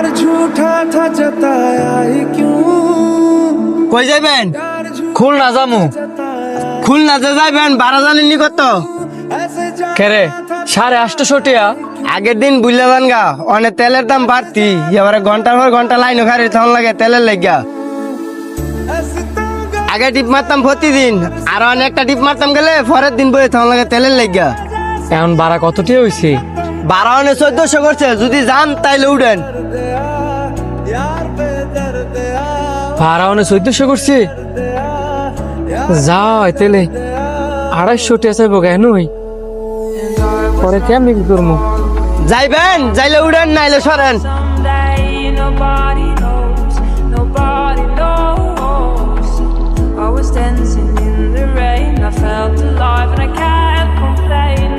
प्यार झूठा था जताया ही क्यों কই যাইবেন? খুলনা যামু। খুলনাতে যাইবেন? ভাড়া জানেননি কত? ऐसे जा কেরে 850 টিয়া? আগের দিন বুঝলে যান গা, অনেক তেলের দাম বাড়তি, এবারে ঘন্টার পর ঘন্টা লাইন খারি তখন লাগে তেলের লেগা। আগে টিপ মারতাম প্রতিদিন, আর অনেকটা টিপ মারতাম গেলে পরের দিন বই তখন লাগে তেলের লেগা। এখন ভাড়া কত টিয়া হইছে? ভাড়া অনেক 1400 করছে, যদি যান তাইলে উঠেন। यार पे दर्द ভাড়া অনেক 1400 করছে। যাও তেলে 250 টিয়া চাইব কেন? পরে কেমনি কি করবো? যাইবেন? যাইলে উঠেন, নাইলে সরেন। Someday nobody knows, nobody knows. I was dancing in the rain, I felt alive and I can't complain.